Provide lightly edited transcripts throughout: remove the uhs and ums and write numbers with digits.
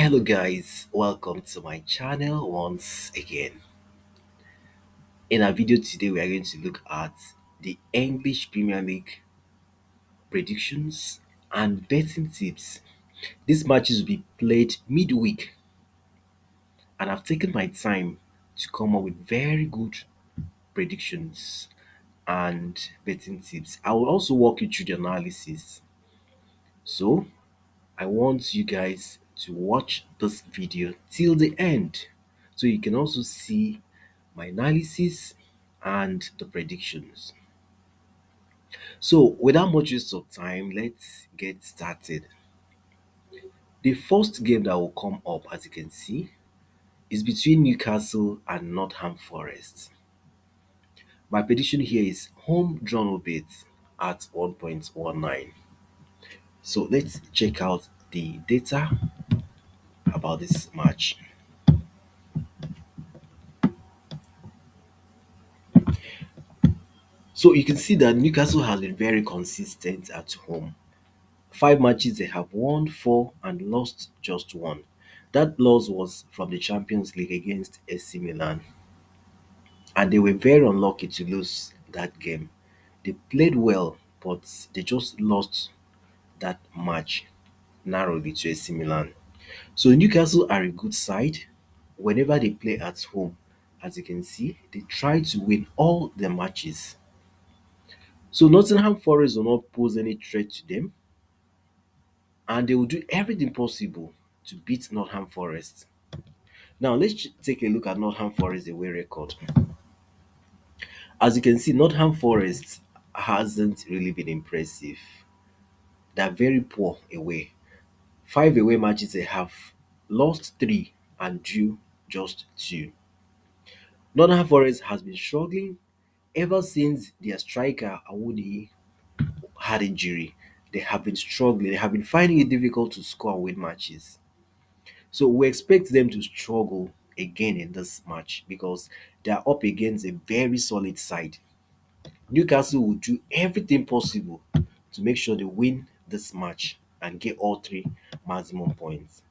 Hello guys, welcome to my channel once again. In our video today we are going to look at the English Premier League predictions and betting tips. These matches will be played midweek and I've taken my time to come up with very good predictions and betting tips. I will also walk you through the analysis. So I want you guys to watch this video till the end so you can also see my analysis and the predictions. So, without much waste of time, let's get started. The first game that will come up, as you can see, is between Newcastle and Nottingham Forest. My prediction here is home drawn a bit at 1.19. So, let's check out the data about this match. So you can see that Newcastle has been very consistent at home. Five matches they have won four and lost just one. That loss was from the Champions League against AC Milan, and they were very unlucky to lose that game. They played well, but they just lost that match narrowly to AC Milan. So Newcastle are a good side. Whenever they play at home, as you can see, they try to win all their matches. So Nottingham Forest will not pose any threat to them, and they will do everything possible to beat Nottingham Forest. Now let's take a look at Nottingham Forest away record. As you can see, Nottingham Forest hasn't really been impressive. They're very poor away. Five away matches they have lost three and drew just two. Nottingham Forest has been struggling ever since their striker Awudi had injury. They have been struggling. They have been finding it difficult to score and win matches. So we expect them to struggle again in this match because they are up against a very solid side. Newcastle will do everything possible to make sure they win this match and get all three maximum points.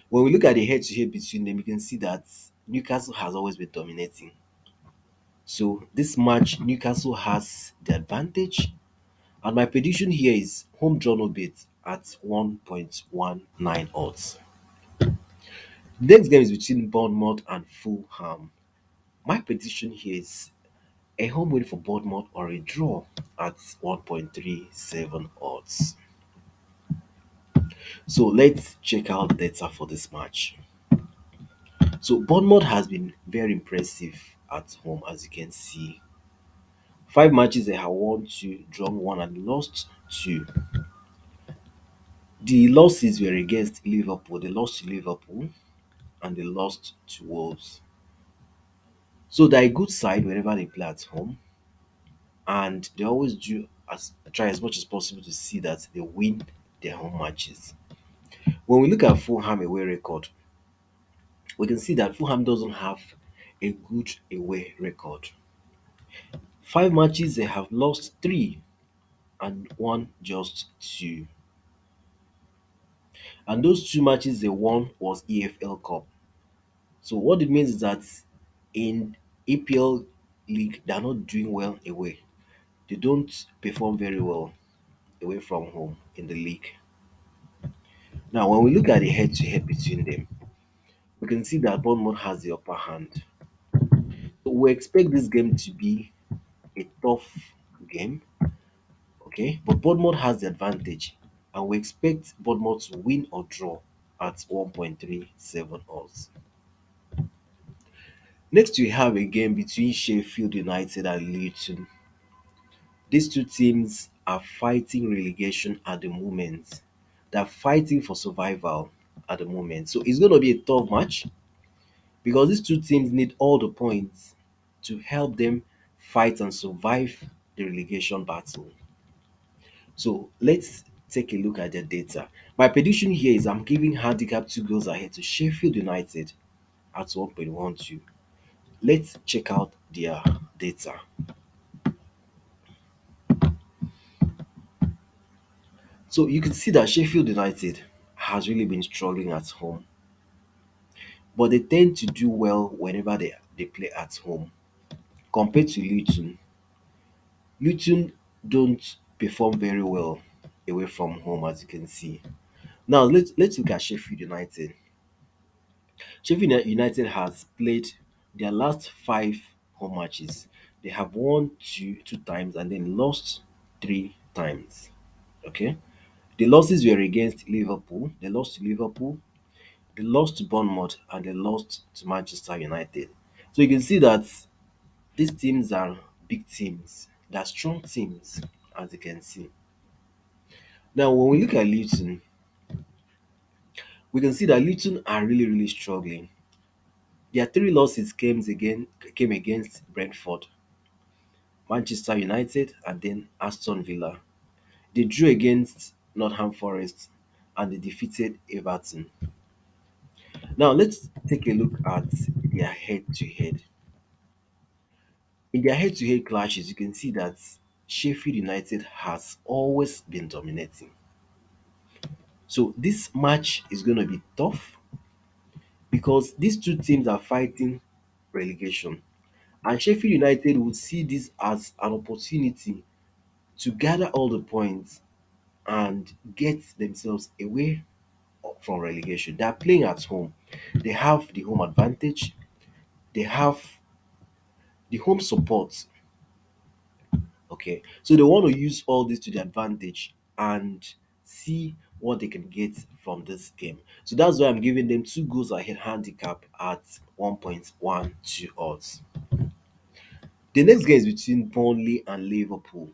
When we look at the head-to-head between them, you can see that Newcastle has always been dominating. So this match, Newcastle has the advantage. And my prediction here is home draw no bet at 1.19 odds. Next game is between Bournemouth and Fulham. My prediction here is a home win for Bournemouth or a draw at 1.37 odds. So let's check out data for this match. So Bournemouth has been very impressive at home, as you can see. Five matches they have won two, drawn one, and lost two. The losses were against Liverpool. They lost to Liverpool and they lost to Wolves. So they're a good side whenever they play at home, and they always do as try as much as possible to see that they win their home matches. When we look at Fulham away record, we can see that Fulham doesn't have a good away record. Five matches they have lost three and won just two. And those two matches they won was EFL Cup. So what it means is that in EPL league they are not doing well away. They don't perform very well away from home in the league. Now, when we look at the head to head between them, we can see that Bournemouth has the upper hand. So we expect this game to be a tough game, okay? But Bournemouth has the advantage, and we expect Bournemouth to win or draw at 1.37 odds. Next, we have a game between Sheffield United and Luton. These two teams are fighting relegation at the moment. They're fighting for survival at the moment. So it's going to be a tough match because these two teams need all the points to help them fight and survive the relegation battle. So let's take a look at the data. My prediction here is I'm giving handicap two goals ahead to Sheffield United at 1.12. Let's check out their data. So you can see that Sheffield United has really been struggling at home, but they tend to do well whenever they play at home. Compared to Luton, Luton don't perform very well away from home, as you can see. Now let's look at Sheffield United. United has played their last five home matches. They have won two times and then lost three times. Okay. The losses were against Liverpool. They lost to Liverpool, they lost to Bournemouth, and they lost to Manchester United. So you can see that these teams are big teams. They're strong teams, as you can see. Now, when we look at Luton, we can see that Luton are really struggling. Their three losses came against Brentford, Manchester United, and then Aston Villa. They drew against Nottingham Forest and they defeated Everton. Now let's take a look at their head-to-head. In their head-to-head clashes, you can see that Sheffield United has always been dominating. So this match is going to be tough because these two teams are fighting relegation. And Sheffield United would see this as an opportunity to gather all the points and get themselves away from relegation. They are playing at home. They have the home advantage. They have the home support. Okay, so they want to use all this to their advantage and see what they can get from this game. So that's why I'm giving them 2 goals ahead handicap at 1.12 odds. The next game is between Burnley and Liverpool.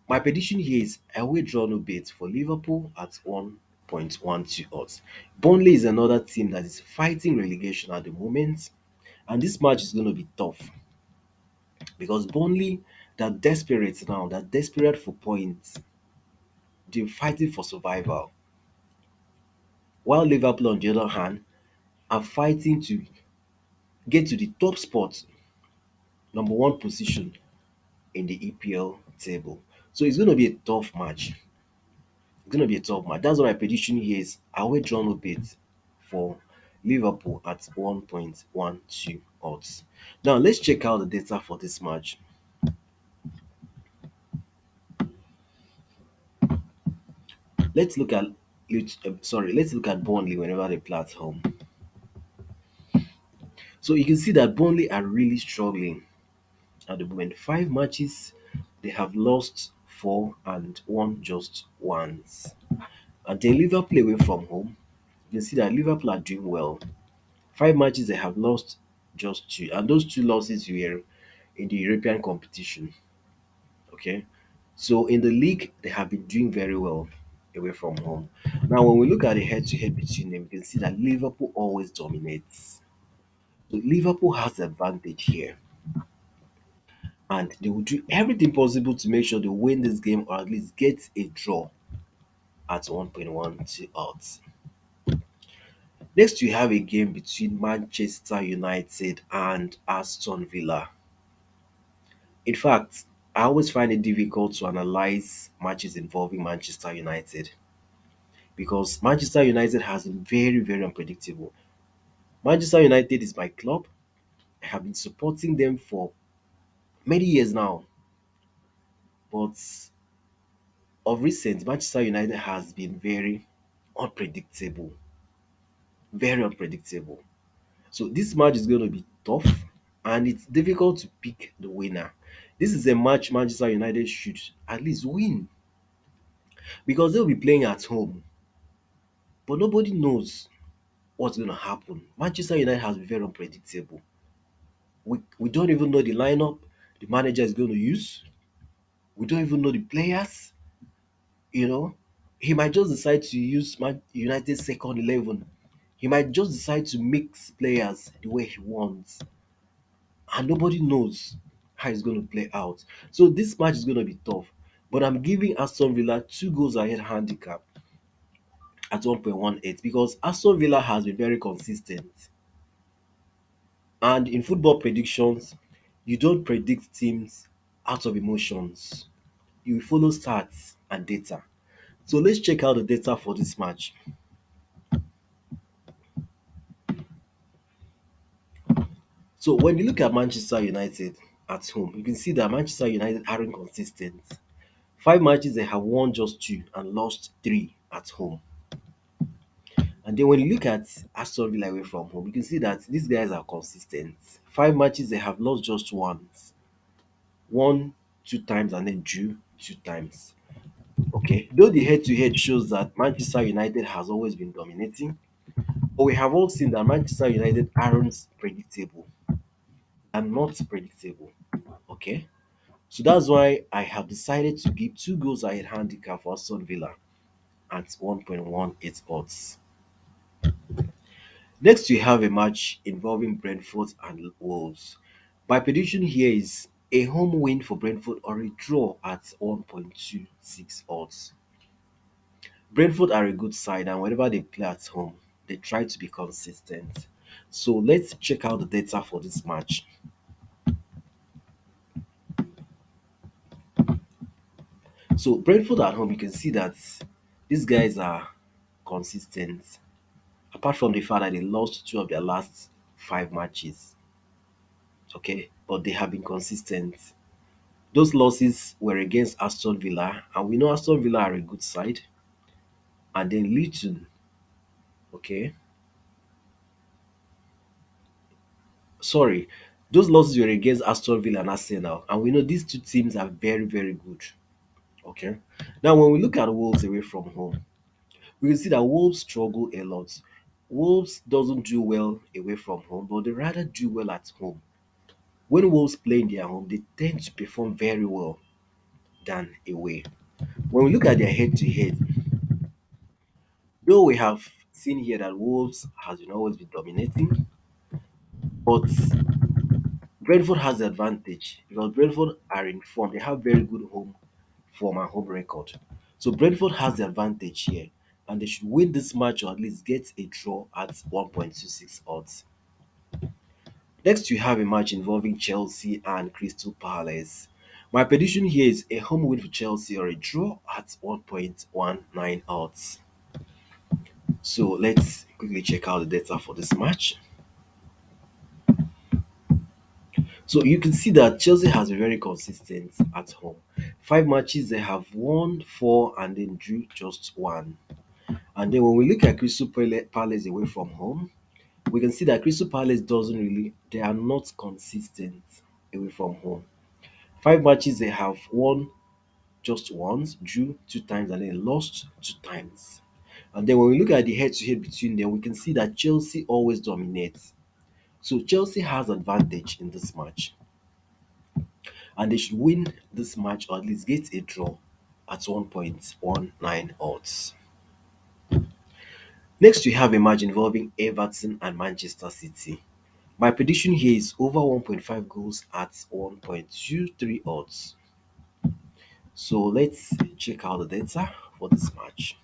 My prediction here is away draw no bet for Liverpool at 1.12 odds. Burnley is another team that is fighting relegation at the moment, and this match is going to be tough because Burnley, they're desperate now, they're desperate for points, they're fighting for survival. While Liverpool, on the other hand, are fighting to get to the top spot, number one position in the EPL table. So it's going to be a tough match. It's going to be a tough match. That's what my prediction here is. Away draw no bet for Liverpool at 1.12 odds. Now let's check out the data for this match. Let's look at let's look at Burnley whenever they play at home. So you can see that Burnley are really struggling at the moment. 5 matches, they have lost four and won just once. And then Liverpool away from home, you can see that Liverpool are doing well. 5 matches, they have lost just two, and those two losses were in the European competition. Okay, so in the league, they have been doing very well away from home. Now, when we look at the head-to-head between them, you can see that Liverpool always dominates. So Liverpool has the advantage here, and they will do everything possible to make sure they win this game or at least get a draw at 1.12 odds. Next, we have a game between Manchester United and Aston Villa. In fact, I always find it difficult to analyze matches involving Manchester United because Manchester United has been very unpredictable. Manchester United is my club. I have been supporting them for many years now, but of recent, Manchester United has been unpredictable, very unpredictable. So this match is going to be tough, and it's difficult to pick the winner. This is a match Manchester United should at least win because they'll be playing at home, but nobody knows what's going to happen. Manchester United has been very unpredictable. We don't even know the lineup the manager is going to use. We don't even know the players. You know, he might just decide to use United's second 11. He might just decide to mix players the way he wants, and nobody knows how it's going to play out. So this match is going to be tough. But I'm giving Aston Villa 2 goals ahead handicap at 1.18 because Aston Villa has been very consistent. And in football predictions, you don't predict teams out of emotions. You follow stats and data. So let's check out the data for this match. So when you look at Manchester United at home, you can see that Manchester United aren't consistent. 5 matches they have won just two and lost three at home. And then when you look at Aston Villa away from home, you can see that these guys are consistent. 5 matches they have lost just once, won 2 times and then drew 2 times. Okay, though the head-to-head shows that Manchester United has always been dominating, but we have all seen that Manchester United aren't predictable and not predictable. Okay, so that's why I have decided to give 2 goals ahead handicap for Aston Villa at 1.18 odds. Next, we have a match involving Brentford and Wolves. My prediction here is a home win for Brentford or a draw at 1.26 odds. Brentford are a good side, and whenever they play at home, they try to be consistent. So let's check out the data for this match. So Brentford at home, you can see that these guys are consistent. Apart from the fact that they lost 2 of their last 5 matches, okay, but they have been consistent. Those losses were against Aston Villa, and we know Aston Villa are a good side. And then Luton, okay, sorry, those losses were against Aston Villa and Arsenal, and we know these two teams are very, very good. Okay, now when we look at Wolves away from home, we can see that Wolves struggle a lot. Wolves doesn't do well away from home, but they rather do well at home. When Wolves play in their home, they tend to perform very well than away. When we look at their head-to-head, though we have seen here that Wolves has always been dominating, but Brentford has the advantage because Brentford are in form. They have very good home form and home record. So Brentford has the advantage here, and they should win this match or at least get a draw at 1.26 odds. Next, we have a match involving Chelsea and Crystal Palace. My prediction here is a home win for Chelsea or a draw at 1.19 odds. So let's quickly check out the data for this match. So you can see that Chelsea has been very consistent at home. 5 matches they have won four and then drew just one. And then when we look at Palace away from home, we can see that Crystal Palace doesn't really, they are not consistent away from home. 5 matches they have won just once, drew 2 times, and then lost 2 times. And then when we look at the head-to-head between them, we can see that Chelsea always dominates. So Chelsea has advantage in this match, and they should win this match or at least get a draw at 1.19 odds. Next, we have a match involving Everton and Manchester City. My prediction here is over 1.5 goals at 1.23 odds. So let's check out the data for this match.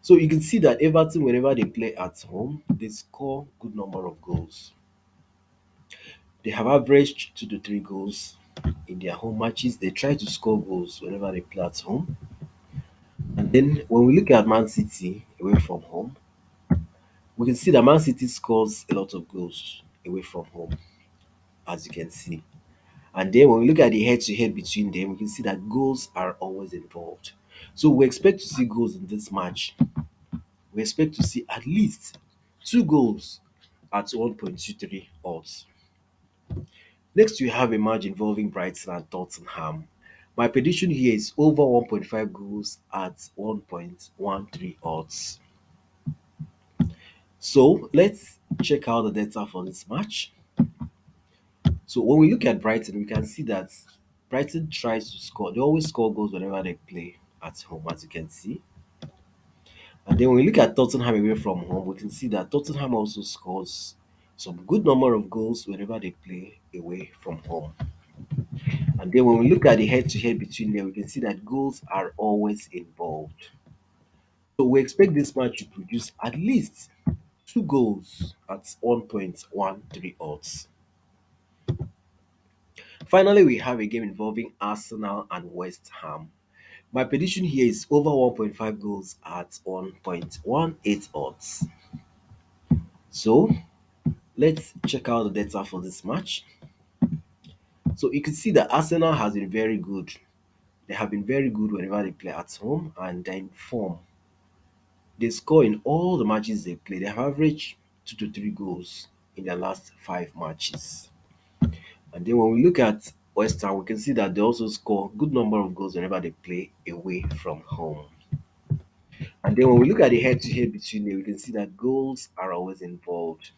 So you can see that Everton, whenever they play at home, they score good number of goals. They have averaged 2 to 3 goals in their home matches. They try to score goals whenever they play at home. And then when we look at Man City away from home, we can see that Man City scores a lot of goals away from home, as you can see. And then when we look at the head to head between them, we can see that goals are always involved. So we expect to see goals in this match. We expect to see at least 2 goals at 1.23 odds. Next, we have a match involving Brighton and Tottenham. My prediction here is over 1.5 goals at 1.13 odds. So let's check out the data for this match. So when we look at Brighton, we can see that Brighton tries to score. They always score goals whenever they play at home, as you can see. And then when we look at Tottenham away from home, we can see that Tottenham also scores some good number of goals whenever they play away from home. And then when we look at the head-to-head between them, we can see that goals are always involved. So we expect this match to produce at least 2 goals at 1.13 odds. Finally, we have a game involving Arsenal and West Ham. My prediction here is over 1.5 goals at 1.18 odds. So let's check out the data for this match. So you can see that Arsenal has been very good. They have been very good whenever they play at home and they're in form. They score in all the matches they play. They have averaged 2 to 3 goals in their last 5 matches. And then when we look at West Ham, we can see that they also score good number of goals whenever they play away from home. And then when we look at the head-to-head between them, we can see that goals are always involved.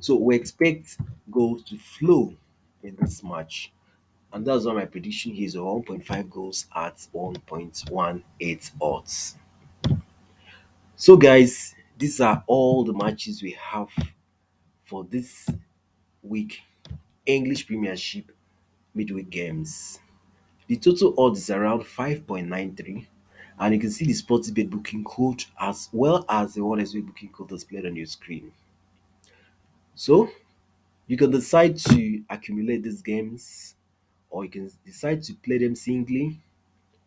So we expect goals to flow in this match. And that's why my prediction here is 1.5 goals at 1.18 odds. So guys, these are all the matches we have for this week English Premiership midweek games. The total odds is around 5.93, and you can see the Sportsbet booking code as well as the honestbet booking code displayed on your screen. So you can decide to accumulate these games, or you can decide to play them singly,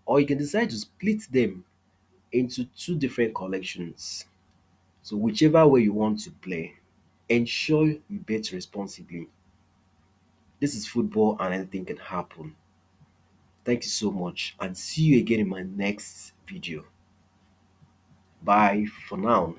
or you can decide to split them into two different collections. So whichever way you want to play, ensure you bet responsibly. This is football and anything can happen. Thank you so much and see you again in my next video. Bye for now.